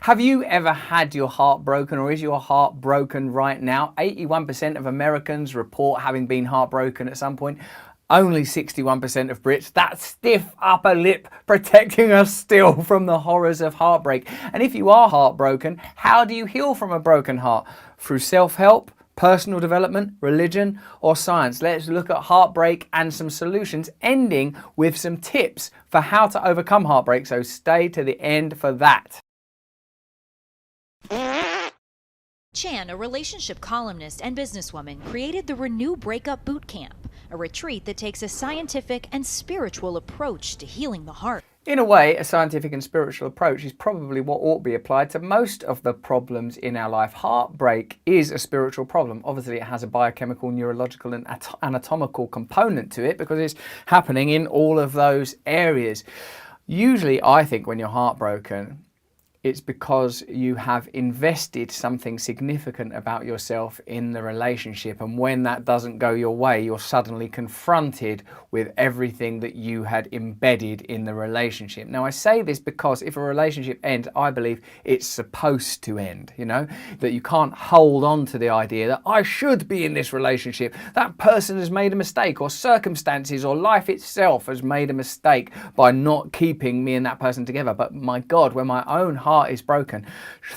Have you ever had your heart broken, or is your heart broken right now? 81% of Americans report having been heartbroken at some point. Only 61% of Brits. That stiff upper lip protecting us still from the horrors of heartbreak. And if you are heartbroken, how do you heal from a broken heart? Through self-help, personal development, religion, or science? Let's look at heartbreak and some solutions, ending with some tips for how to overcome heartbreak. So stay to the end for that. Chan, a relationship columnist and businesswoman, created the Renew Breakup Boot Camp, a retreat that takes a scientific and spiritual approach to healing the heart. In a way, a scientific and spiritual approach is probably what ought to be applied to most of the problems in our life. Heartbreak is a spiritual problem. Obviously, it has a biochemical, neurological and anatomical component to it because it's happening in all of those areas. Usually, I think when you're heartbroken, it's because you have invested something significant about yourself in the relationship, and when that doesn't go your way, you're suddenly confronted with everything that you had embedded in the relationship. Now, I say this because if a relationship ends, I believe it's supposed to end, you know, that you can't hold on to the idea that I should be in this relationship, that person has made a mistake, or circumstances or life itself has made a mistake by not keeping me and that person together. But my God, when my own heart is broken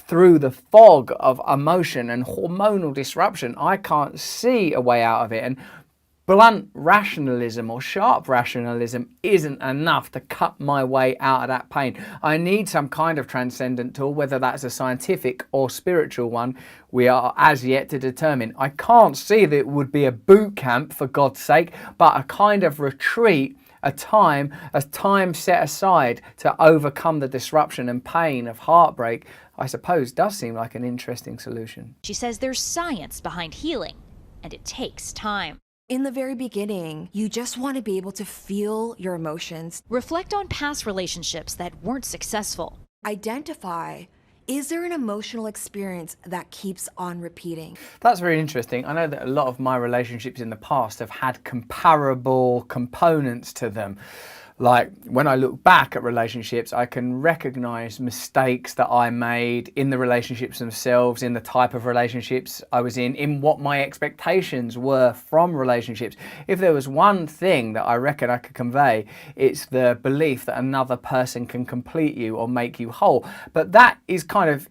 through the fog of emotion and hormonal disruption, I can't see a way out of it. And blunt rationalism or sharp rationalism isn't enough to cut my way out of that pain. I need some kind of transcendent tool, whether that's a scientific or spiritual one. We are as yet to determine. I can't see that it would be a boot camp, for God's sake, but a kind of retreat, a time set aside to overcome the disruption and pain of heartbreak, I suppose does seem like an interesting solution. She says there's science behind healing, and it takes time. In the very beginning, you just want to be able to feel your emotions. Reflect on past relationships that weren't successful. Identify, is there an emotional experience that keeps on repeating? That's very interesting. I know that a lot of my relationships in the past have had comparable components to them. Like when I look back at relationships, I can recognize mistakes that I made in the relationships themselves, in the type of relationships I was in what my expectations were from relationships. If there was one thing that I reckon I could convey, it's the belief that another person can complete you or make you whole. But that is kind of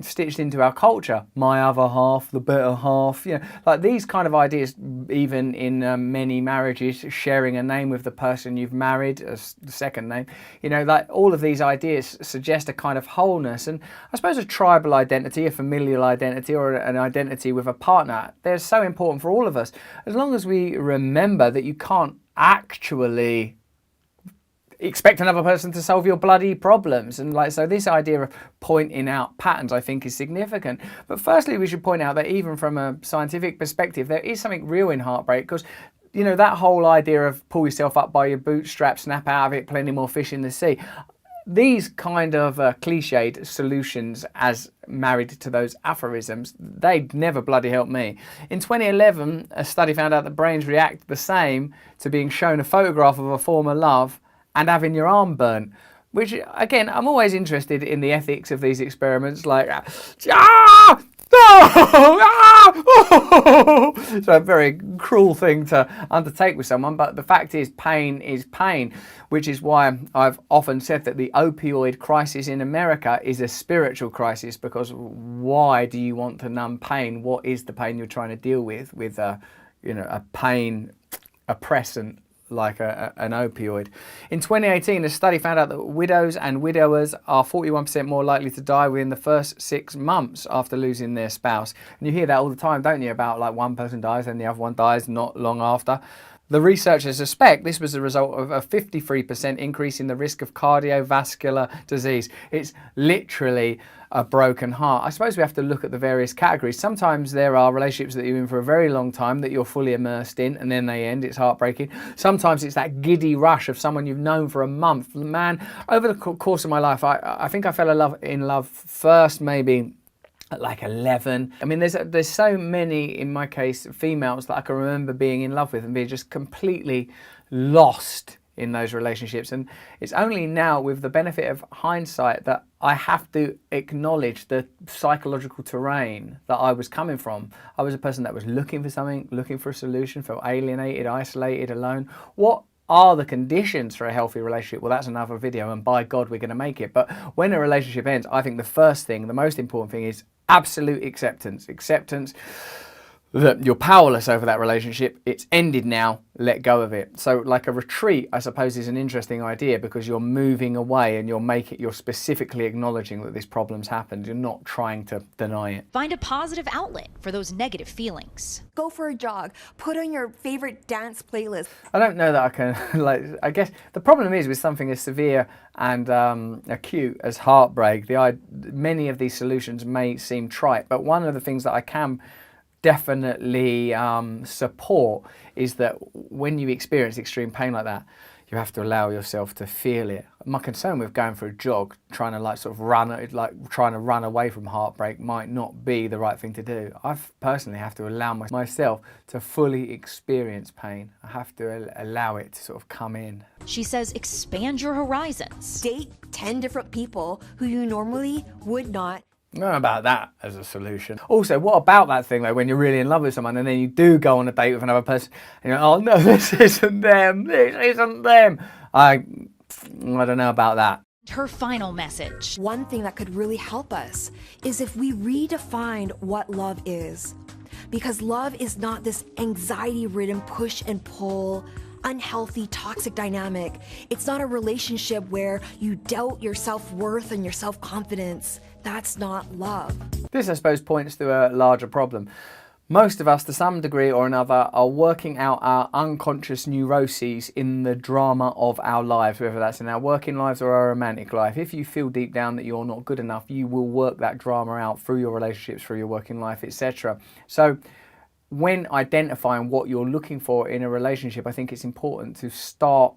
stitched into our culture. My other half, the better half, you know, like these kind of ideas, even in many marriages, sharing a name with the person you've married, a second name, you know, like all of these ideas suggest a kind of wholeness. And I suppose a tribal identity, a familial identity, or an identity with a partner, they're so important for all of us. As long as we remember that you can't actually expect another person to solve your bloody problems. And like, so this idea of pointing out patterns, I think, is significant. But firstly, we should point out that even from a scientific perspective, there is something real in heartbreak, because, you know, that whole idea of pull yourself up by your bootstraps, snap out of it, plenty more fish in the sea. These kind of cliched solutions, as married to those aphorisms, they'd never bloody help me. In 2011, a study found out that brains react the same to being shown a photograph of a former love and having your arm burnt, which, again, I'm always interested in the ethics of these experiments, like, it's a very cruel thing to undertake with someone, but the fact is pain, which is why I've often said that the opioid crisis in America is a spiritual crisis, because why do you want to numb pain? What is the pain you're trying to deal with you know, a pain oppressant like an opioid? In 2018, a study found out that widows and widowers are 41% more likely to die within the first 6 months after losing their spouse. And you hear that all the time, don't you, about like one person dies and the other one dies not long after. The researchers suspect this was the result of a 53% increase in the risk of cardiovascular disease. It's literally a broken heart. I suppose we have to look at the various categories. Sometimes there are relationships that you're in for a very long time that you're fully immersed in, and then they end. It's heartbreaking. Sometimes it's that giddy rush of someone you've known for a month. Man, over the course of my life, I think I fell in love first maybe at like 11. I mean, there's so many, in my case, females that I can remember being in love with and being just completely lost in those relationships. And it's only now, with the benefit of hindsight, that I have to acknowledge the psychological terrain that I was coming from. I was a person that was looking for something, looking for a solution, felt alienated, isolated, alone. What are the conditions for a healthy relationship? Well, that's another video, and by God, we're going to make it. But when a relationship ends, I think the first thing, the most important thing, is absolute acceptance. Acceptance that you're powerless over that relationship. It's ended now, let go of it. So like a retreat, I suppose, is an interesting idea, because you're moving away and you're specifically acknowledging that this problem's happened. You're not trying to deny it. Find a positive outlet for those negative feelings. Go for a jog. Put on your favorite dance playlist. I don't know that I can, I guess the problem is with something as severe and acute as heartbreak, many of these solutions may seem trite, but one of the things that I can definitely support is that when you experience extreme pain like that, you have to allow yourself to feel it. My concern with going for a jog, trying to run away from heartbreak, might not be the right thing to do. I personally have to allow myself to fully experience pain. I have to allow it to sort of come in. She says expand your horizons. Date 10 different people who you normally would not. I don't know about that as a solution. Also, what about that thing though, when you're really in love with someone and then you do go on a date with another person and you're like, oh no, this isn't them, this isn't them. I don't know about that. Her final message. One thing that could really help us is if we redefined what love is. Because love is not this anxiety-ridden push and pull, unhealthy, toxic dynamic. It's not a relationship where you doubt your self-worth and your self-confidence. That's not love. This, I suppose, points to a larger problem. Most of us, to some degree or another, are working out our unconscious neuroses in the drama of our lives, whether that's in our working lives or our romantic life. If you feel deep down that you're not good enough, you will work that drama out through your relationships, through your working life, etc. So when identifying what you're looking for in a relationship, I think it's important to start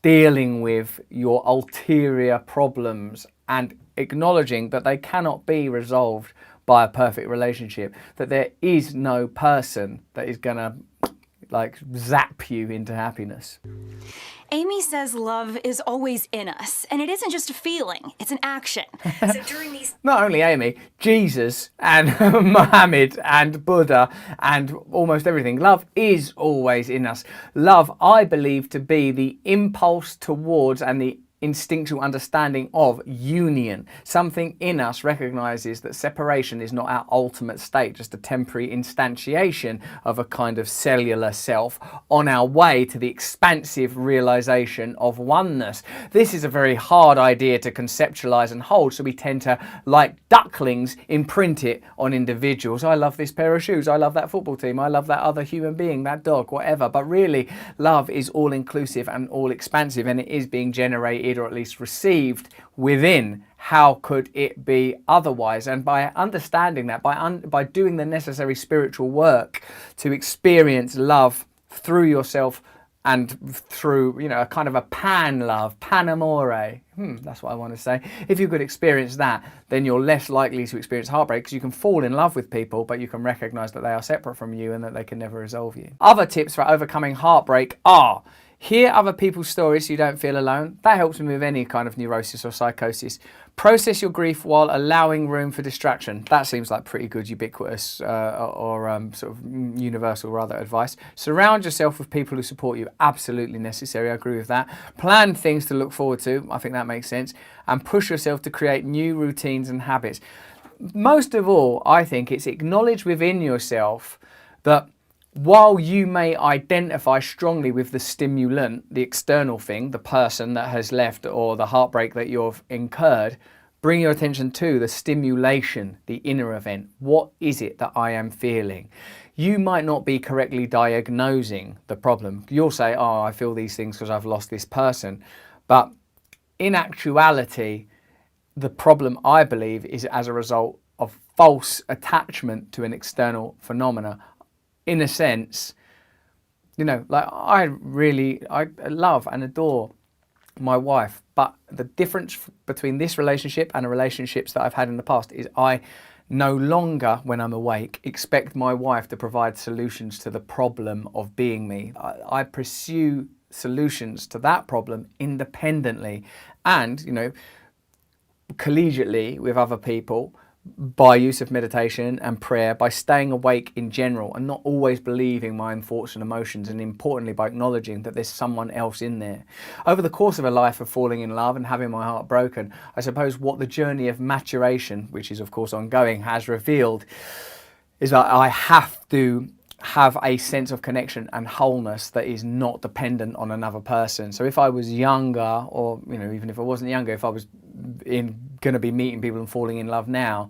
dealing with your ulterior problems and acknowledging that they cannot be resolved by a perfect relationship, that there is no person that is gonna zap you into happiness. Amy says love is always in us, and it isn't just a feeling, it's an action. So during these... Not only Amy, Jesus and Muhammad and Buddha and almost everything. Love is always in us. Love, I believe, to be the impulse towards and the instinctual understanding of union. Something in us recognizes that separation is not our ultimate state, just a temporary instantiation of a kind of cellular self on our way to the expansive realization of oneness. This is a very hard idea to conceptualize and hold, so we tend to, like ducklings, imprint it on individuals. I love this pair of shoes, I love that football team, I love that other human being, that dog, whatever. But really, love is all inclusive and all expansive, and it is being generated, or at least received, within. How could it be otherwise? And by understanding that, by doing the necessary spiritual work to experience love through yourself and through, a kind of a pan love, pan amore, that's what I want to say. If you could experience that, then you're less likely to experience heartbreak, because you can fall in love with people, but you can recognize that they are separate from you and that they can never resolve you. Other tips for overcoming heartbreak are: hear other people's stories so you don't feel alone. That helps me with any kind of neurosis or psychosis. Process your grief while allowing room for distraction. That seems like pretty good, ubiquitous or sort of universal rather advice. Surround yourself with people who support you. Absolutely necessary, I agree with that. Plan things to look forward to. I think that makes sense. And push yourself to create new routines and habits. Most of all, I think it's acknowledge within yourself that while you may identify strongly with the stimulant, the external thing, the person that has left or the heartbreak that you've incurred, bring your attention to the stimulation, the inner event. What is it that I am feeling? You might not be correctly diagnosing the problem. You'll say, oh, I feel these things because I've lost this person. But in actuality, the problem, I believe, is as a result of false attachment to an external phenomena. In a sense, I love and adore my wife, but the difference between this relationship and the relationships that I've had in the past is I no longer, when I'm awake, expect my wife to provide solutions to the problem of being me. I pursue solutions to that problem independently and, you know, collegiately with other people, by use of meditation and prayer, by staying awake in general and not always believing my own thoughts and emotions, and importantly by acknowledging that there's someone else in there. Over the course of a life of falling in love and having my heart broken, I suppose what the journey of maturation, which is of course ongoing, has revealed is that I have to have a sense of connection and wholeness that is not dependent on another person. So if I was younger, or, you know, even if I wasn't younger, if I was going to be meeting people and falling in love now,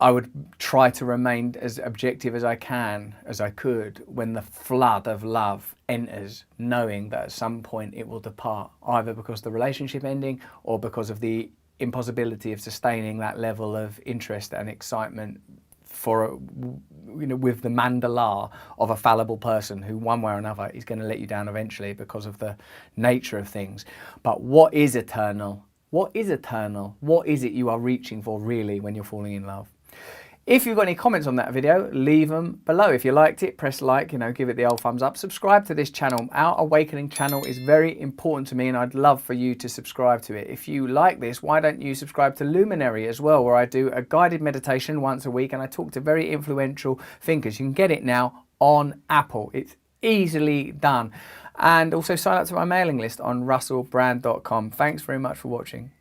I would try to remain as objective as I could when the flood of love enters, knowing that at some point it will depart, either because of the relationship ending or because of the impossibility of sustaining that level of interest and excitement for, you know, with the mandala of a fallible person who one way or another is going to let you down eventually because of the nature of things. But what is eternal? What is eternal? What is it you are reaching for really when you're falling in love? If you've got any comments on that video, leave them below. If you liked it, press like, you know, give it the old thumbs up. Subscribe to this channel. Our Awakening channel is very important to me, and I'd love for you to subscribe to it. If you like this, why don't you subscribe to Luminary as well, where I do a guided meditation once a week and I talk to very influential thinkers. You can get it now on Apple. It's easily done. And also sign up to my mailing list on russellbrand.com. Thanks very much for watching.